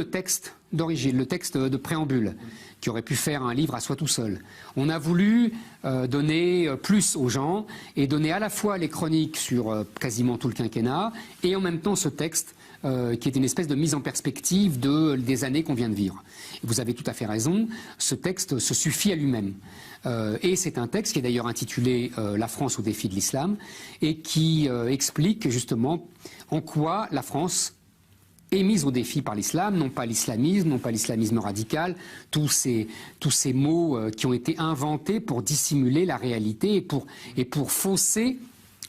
le texte d'origine, le texte de préambule, qui aurait pu faire un livre à soi tout seul. On a voulu donner plus aux gens et donner à la fois les chroniques sur quasiment tout le quinquennat et en même temps ce texte qui est une espèce de mise en perspective des années qu'on vient de vivre. Vous avez tout à fait raison, ce texte se suffit à lui-même. Et c'est un texte qui est d'ailleurs intitulé La France au défi de l'islam et qui explique justement en quoi la France est mise au défi par l'islam, non pas l'islamisme, non pas l'islamisme radical, tous ces mots qui ont été inventés pour dissimuler la réalité et pour fausser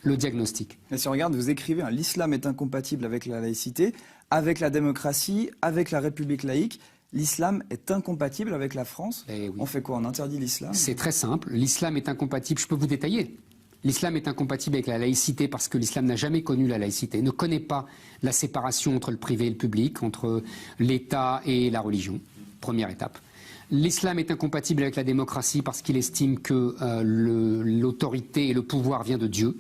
le diagnostic. Mais si on regarde, vous écrivez, hein, l'islam est incompatible avec la laïcité, avec la démocratie, avec la république laïque. L'islam est incompatible avec la France. Oui. On fait quoi? On interdit l'islam? C'est très simple. L'islam est incompatible, je peux vous détailler. L'islam est incompatible avec la laïcité parce que l'islam n'a jamais connu la laïcité, ne connaît pas la séparation entre le privé et le public, entre l'État et la religion. Première étape. L'islam est incompatible avec la démocratie parce qu'il estime que l'autorité et le pouvoir vient de Dieu.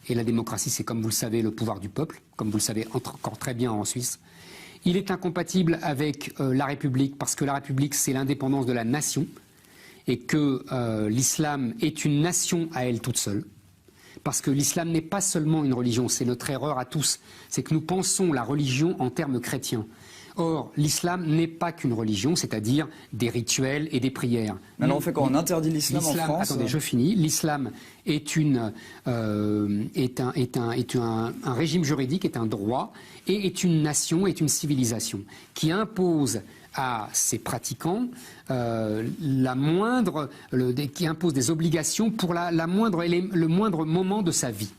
Et la démocratie, c'est comme vous le savez, le pouvoir du peuple, comme vous le savez encore très bien en Suisse. Il est incompatible avec la République parce que la République, c'est l'indépendance de la nation et que l'islam est une nation à elle toute seule. Parce que l'islam n'est pas seulement une religion, c'est notre erreur à tous. C'est que nous pensons la religion en termes chrétiens. Or, l'islam n'est pas qu'une religion, c'est-à-dire des rituels et des prières. Mais alors on fait quoi? On interdit l'islam en France? Attendez, je finis. L'islam est un régime juridique, est un droit, et est une nation, est une civilisation, qui impose à ses pratiquants qui impose des obligations pour le moindre moment de sa vie.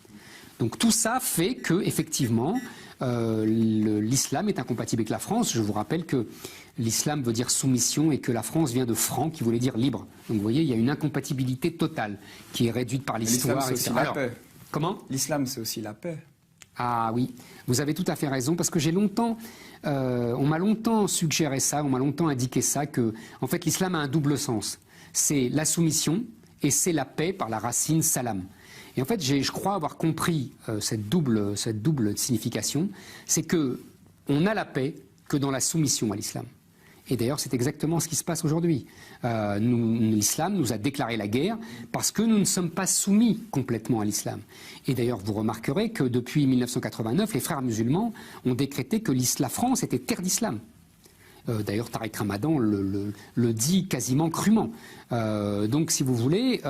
Donc tout ça fait que, effectivement, l'islam est incompatible avec la France. Je vous rappelle que l'islam veut dire soumission et que la France vient de franc, qui voulait dire libre. Donc vous voyez, il y a une incompatibilité totale qui est réduite par l'histoire. L'islam, c'est aussi la paix. Comment? L'islam, c'est aussi la paix. Ah oui, vous avez tout à fait raison, parce que on m'a longtemps suggéré ça, on m'a longtemps indiqué ça, que en fait l'islam a un double sens. C'est la soumission et c'est la paix par la racine salam. Et en fait, je crois avoir compris cette double signification, c'est que on n'a la paix que dans la soumission à l'islam. Et d'ailleurs, c'est exactement ce qui se passe aujourd'hui. L'islam nous a déclaré la guerre parce que nous ne sommes pas soumis complètement à l'islam. Et d'ailleurs, vous remarquerez que depuis 1989, les frères musulmans ont décrété que la France était terre d'islam. D'ailleurs, Tariq Ramadan le dit quasiment crûment. Donc, si vous voulez,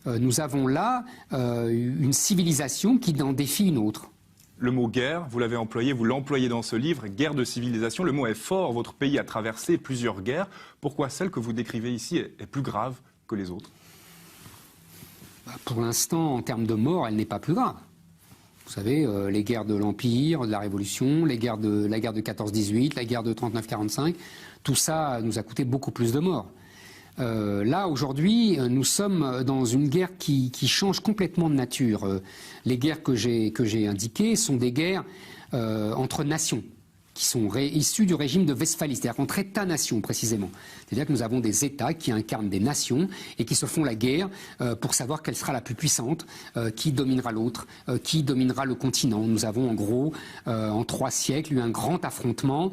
nous avons là une civilisation qui en défie une autre. Le mot guerre, vous l'avez employé, vous l'employez dans ce livre, guerre de civilisation. Le mot est fort, votre pays a traversé plusieurs guerres. Pourquoi celle que vous décrivez ici est plus grave que les autres? Pour l'instant, en termes de mort, elle n'est pas plus grave. Vous savez, les guerres de l'Empire, de la Révolution, la guerre de 14-18, la guerre de 39-45, tout ça nous a coûté beaucoup plus de morts. Là, aujourd'hui, nous sommes dans une guerre qui change complètement de nature. Les guerres que j'ai indiquées sont des guerres entre nations, qui sont issues du régime de Westphalie, c'est-à-dire entre États-nations précisément. C'est-à-dire que nous avons des États qui incarnent des nations et qui se font la guerre pour savoir quelle sera la plus puissante, qui dominera l'autre, qui dominera le continent. Nous avons en gros, en 3 siècles, eu un grand affrontement.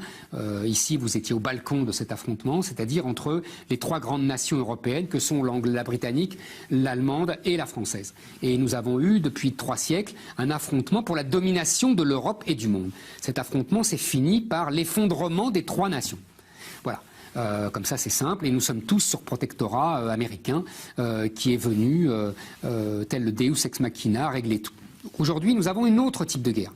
Ici, vous étiez au balcon de cet affrontement, c'est-à-dire entre les 3 grandes nations européennes que sont la britannique, l'allemande et la française. Et nous avons eu, depuis 3 siècles, un affrontement pour la domination de l'Europe et du monde. Cet affrontement s'est fini par l'effondrement des 3 nations. Voilà. Comme ça, c'est simple. Et nous sommes tous sur protectorat américain qui est venu, tel le Deus ex machina, régler tout. Aujourd'hui, nous avons un autre type de guerre,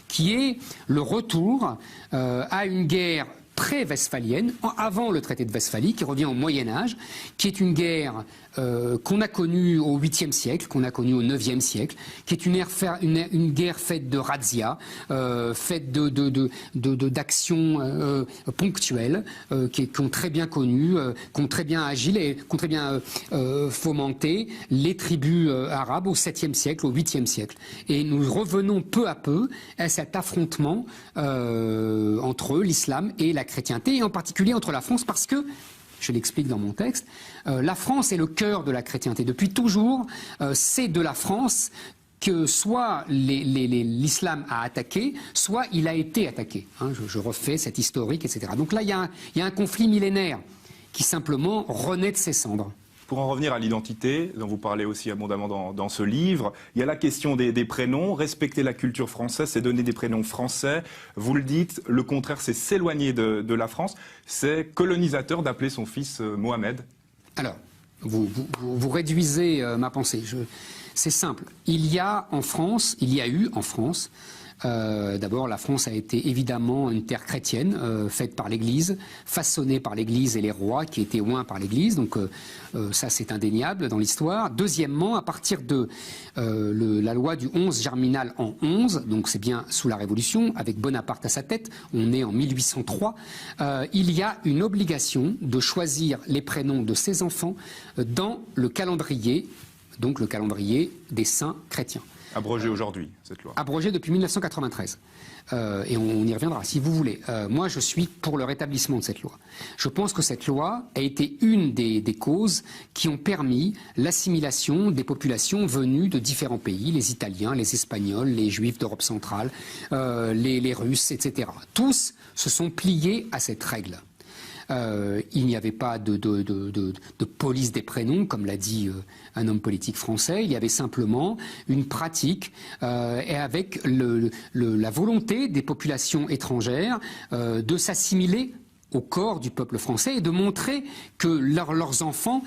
qui est le retour à une guerre pré-westphalienne, avant le traité de Westphalie, qui revient au Moyen-Âge, qui est une guerre qu'on a connue au 8e siècle, qu'on a connue au 9e siècle, qui est une guerre faite de razzias, faite d'actions ponctuelles, qui ont très bien connu, qui ont très bien agi, qui ont très bien fomenté les tribus arabes au 7e siècle, au 8e siècle. Et nous revenons peu à peu à cet affrontement entre l'islam et la chrétienté, et en particulier entre la France, parce que, je l'explique dans mon texte, la France est le cœur de la chrétienté. Depuis toujours, c'est de la France que soit l'islam a attaqué, soit il a été attaqué. Hein, je refais cette historique, etc. Donc là, il y a un conflit millénaire qui simplement renaît de ses cendres. Pour en revenir à l'identité, dont vous parlez aussi abondamment dans ce livre, il y a la question des prénoms. Respecter la culture française, c'est donner des prénoms français. Vous le dites, le contraire, c'est s'éloigner de la France. C'est colonisateur d'appeler son fils Mohamed. Alors, vous réduisez ma pensée. C'est simple. Il y a eu en France, d'abord la France a été évidemment une terre chrétienne, faite par l'Église, façonnée par l'Église et les rois qui étaient oints par l'Église, donc ça c'est indéniable dans l'histoire. Deuxièmement, à partir de la loi du 11 germinal en 11, donc c'est bien sous la Révolution, avec Bonaparte à sa tête, on est en 1803, il y a une obligation de choisir les prénoms de ses enfants dans le calendrier, donc le calendrier des saints chrétiens. Abrogée aujourd'hui, cette loi. Abrogée depuis 1993. Et on y reviendra, si vous voulez. Moi, je suis pour le rétablissement de cette loi. Je pense que cette loi a été une des causes qui ont permis l'assimilation des populations venues de différents pays, les Italiens, les Espagnols, les Juifs d'Europe centrale, les Russes, etc. Tous se sont pliés à cette règle. Il n'y avait pas de police des prénoms, comme l'a dit un homme politique français. Il y avait simplement une pratique et avec la volonté des populations étrangères de s'assimiler au corps du peuple français et de montrer que leurs enfants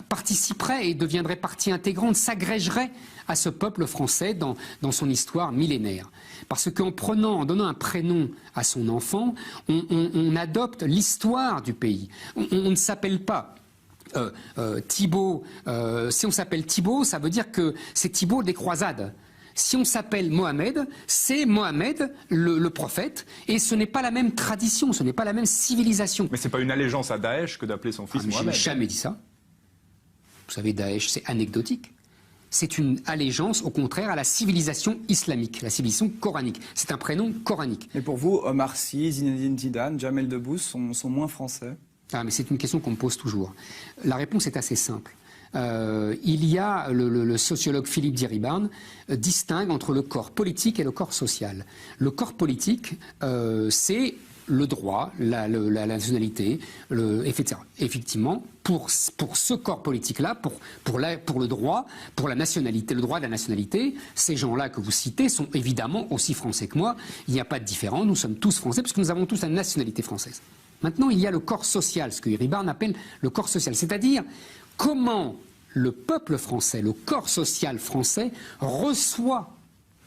participeraient et deviendraient partie intégrante, s'agrégeraient à ce peuple français dans son histoire millénaire. Parce qu'en donnant un prénom à son enfant, on adopte l'histoire du pays. On ne s'appelle pas Thibaut. Si on s'appelle Thibaut, ça veut dire que c'est Thibaut des croisades. Si on s'appelle Mohamed, c'est Mohamed le prophète, et ce n'est pas la même tradition, ce n'est pas la même civilisation. Mais c'est pas une allégeance à Daesh que d'appeler son fils Mohamed. Je n'ai jamais dit ça. Vous savez, Daesh, c'est anecdotique. C'est une allégeance, au contraire, à la civilisation islamique, la civilisation coranique. C'est un prénom coranique. Mais pour vous, Omar Sy, Zinedine Zidane, Jamel Debbouze sont moins français? Ah, mais c'est une question qu'on me pose toujours. La réponse est assez simple. Il y a le sociologue Philippe Diribarne distingue entre le corps politique et le corps social. Le corps politique, c'est le droit, la nationalité, etc. Effectivement, pour ce corps politique-là, pour le droit, pour la nationalité, le droit de la nationalité, ces gens-là que vous citez sont évidemment aussi français que moi. Il n'y a pas de différence, nous sommes tous français parce que nous avons tous la nationalité française. Maintenant, il y a le corps social, ce que Diribarne appelle le corps social, c'est-à-dire comment le peuple français, le corps social français reçoit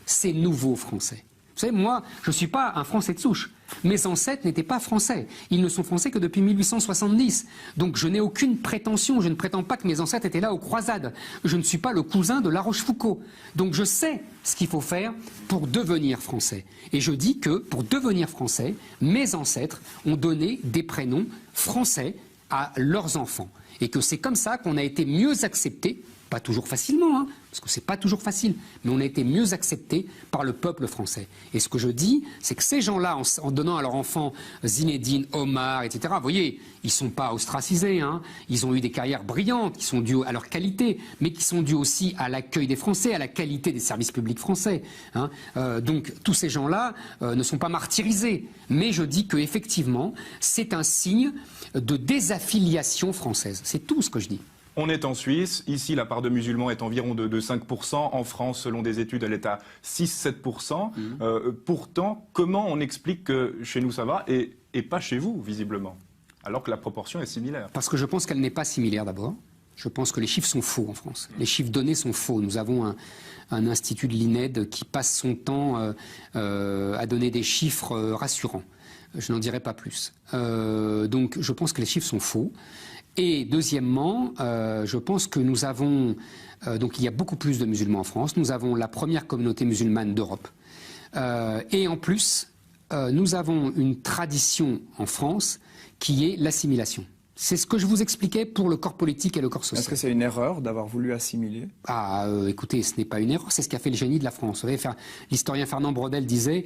ces nouveaux Français. Vous savez, moi, je ne suis pas un Français de souche. Mes ancêtres n'étaient pas français. Ils ne sont français que depuis 1870. Donc je n'ai aucune prétention. Je ne prétends pas que mes ancêtres étaient là aux croisades. Je ne suis pas le cousin de La Rochefoucauld. Donc je sais ce qu'il faut faire pour devenir français. Et je dis que pour devenir français, mes ancêtres ont donné des prénoms français à leurs enfants. Et que c'est comme ça qu'on a été mieux acceptés, pas toujours facilement, hein, parce que c'est pas toujours facile, mais on a été mieux acceptés par le peuple français. Et ce que je dis, c'est que ces gens-là, en donnant à leurs enfants Zinedine, Omar, etc., vous voyez, ils sont pas ostracisés, hein, ils ont eu des carrières brillantes, qui sont dues à leur qualité, mais qui sont dues aussi à l'accueil des Français, à la qualité des services publics français. Hein. Donc tous ces gens-là ne sont pas martyrisés, mais je dis qu'effectivement, c'est un signe de désaffiliation française. C'est tout ce que je dis. On est en Suisse. Ici, la part de musulmans est environ de 5%. En France, selon des études, elle est à 6-7%. Pourtant, comment on explique que chez nous ça va et pas chez vous, visiblement, alors que la proportion est similaire? Parce que je pense qu'elle n'est pas similaire d'abord. Je pense que les chiffres sont faux en France. Les chiffres donnés sont faux. Nous avons un institut de l'INED qui passe son temps à donner des chiffres rassurants. Je n'en dirai pas plus. Donc je pense que les chiffres sont faux. Et deuxièmement, je pense que nous avons... donc il y a beaucoup plus de musulmans en France. Nous avons la première communauté musulmane d'Europe. Et en plus, nous avons une tradition en France qui est l'assimilation. C'est ce que je vous expliquais pour le corps politique et le corps social. Est-ce que c'est une erreur d'avoir voulu assimiler? Écoutez, ce n'est pas une erreur, c'est ce qui a fait le génie de la France. L'historien Fernand Braudel disait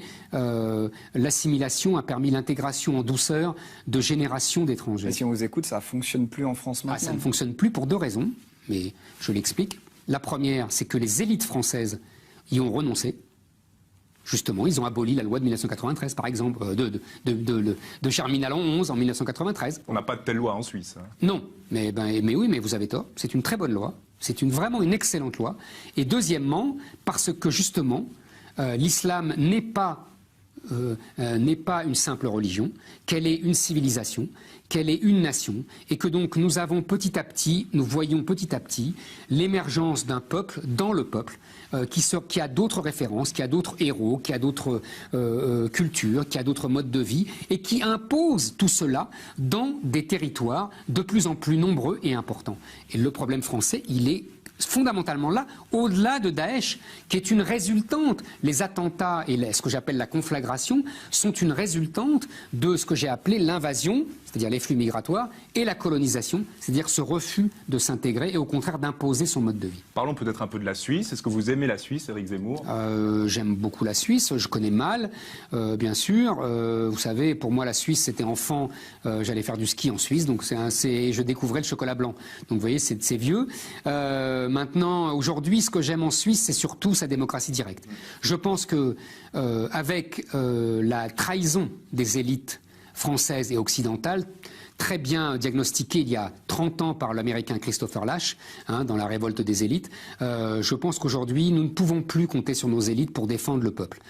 l'assimilation a permis l'intégration en douceur de générations d'étrangers. Et si on vous écoute, ça ne fonctionne plus en France maintenant? Ça ne fonctionne plus pour deux raisons, mais je l'explique. La première, c'est que les élites françaises y ont renoncé. Justement, ils ont aboli la loi de 1993, par exemple, de Germinal en 11 en 1993. On n'a pas de telle loi en Suisse. Hein. Non, mais oui, mais vous avez tort. C'est une très bonne loi. C'est vraiment une excellente loi. Et deuxièmement, parce que justement, l'islam n'est pas une simple religion, qu'elle est une civilisation, qu'elle est une nation, et que donc nous voyons petit à petit l'émergence d'un peuple dans le peuple, qui a d'autres références, qui a d'autres héros, qui a d'autres cultures, qui a d'autres modes de vie, et qui impose tout cela dans des territoires de plus en plus nombreux et importants. Et le problème français, il est fondamentalement là, au-delà de Daesh, qui est une résultante. Les attentats et ce que j'appelle la conflagration sont une résultante de ce que j'ai appelé l'invasion, c'est-à-dire les flux migratoires, et la colonisation, c'est-à-dire ce refus de s'intégrer et au contraire d'imposer son mode de vie. Parlons peut-être un peu de la Suisse. Est-ce que vous aimez la Suisse, Éric Zemmour? J'aime beaucoup la Suisse, je connais mal, bien sûr. Vous savez, pour moi la Suisse, c'était enfant, j'allais faire du ski en Suisse, donc je découvrais le chocolat blanc. Donc vous voyez, c'est vieux. Maintenant, aujourd'hui, ce que j'aime en Suisse, c'est surtout sa démocratie directe. Je pense que avec la trahison des élites françaises et occidentales, très bien diagnostiquée il y a 30 ans par l'américain Christopher Lasch, dans la révolte des élites, je pense qu'aujourd'hui, nous ne pouvons plus compter sur nos élites pour défendre le peuple.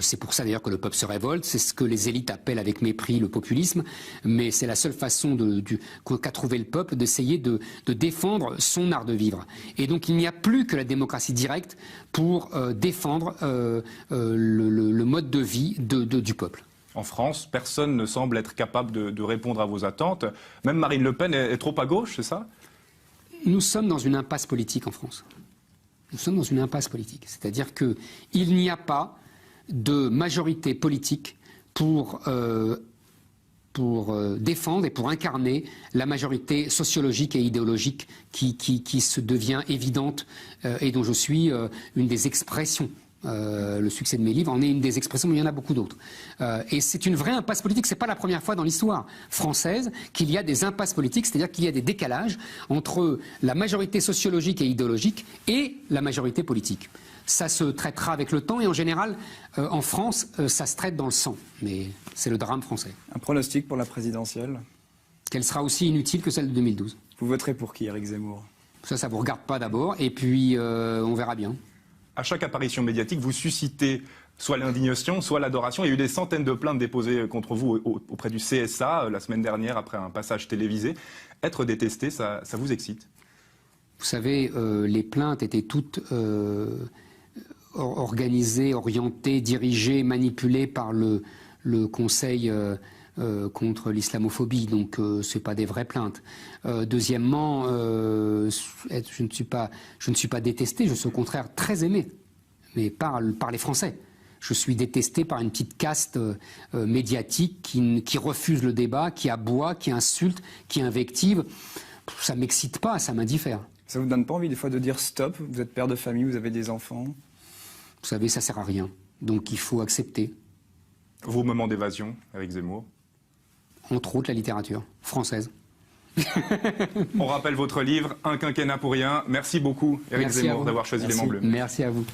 C'est pour ça d'ailleurs que le peuple se révolte, c'est ce que les élites appellent avec mépris le populisme, mais c'est la seule façon qu'a trouvé le peuple d'essayer de défendre son art de vivre. Et donc il n'y a plus que la démocratie directe pour défendre le mode de vie du peuple. En France, personne ne semble être capable de répondre à vos attentes. Même Marine Le Pen est trop à gauche, c'est ça? Nous sommes dans une impasse politique en France. Nous sommes dans une impasse politique. C'est-à-dire qu'il n'y a pas de majorité politique pour défendre et pour incarner la majorité sociologique et idéologique qui se devient évidente et dont je suis une des expressions. Le succès de mes livres en est une des expressions, mais il y en a beaucoup d'autres. Et c'est une vraie impasse politique. C'est pas la première fois dans l'histoire française qu'il y a des impasses politiques, c'est-à-dire qu'il y a des décalages entre la majorité sociologique et idéologique et la majorité politique. Ça se traitera avec le temps et en général, en France, ça se traite dans le sang. Mais c'est le drame français. Un pronostic pour la présidentielle? Qu'elle sera aussi inutile que celle de 2012. Vous voterez pour qui, Éric Zemmour? Ça vous regarde pas d'abord, et puis on verra bien. À chaque apparition médiatique, vous suscitez soit l'indignation, soit l'adoration. Il y a eu des centaines de plaintes déposées contre vous auprès du CSA la semaine dernière après un passage télévisé. Être détesté, ça vous excite? Vous savez, les plaintes étaient toutes organisées, orientées, dirigées, manipulées par le Conseil contre l'islamophobie, donc c'est pas des vraies plaintes. Deuxièmement, je ne suis pas détesté, je suis au contraire très aimé, mais par les Français. Je suis détesté par une petite caste médiatique qui refuse le débat, qui aboie, qui insulte, qui invective. Ça m'excite pas, ça m'indiffère. Ça vous donne pas envie des fois de dire stop? Vous êtes père de famille, vous avez des enfants. Vous savez, ça sert à rien, donc il faut accepter. Vos moments d'évasion, Éric Zemmour? Entre autres la littérature française. On rappelle votre livre, Un quinquennat pour rien. Merci beaucoup, Éric Zemmour, d'avoir choisi Les Mains Bleues. Merci à vous.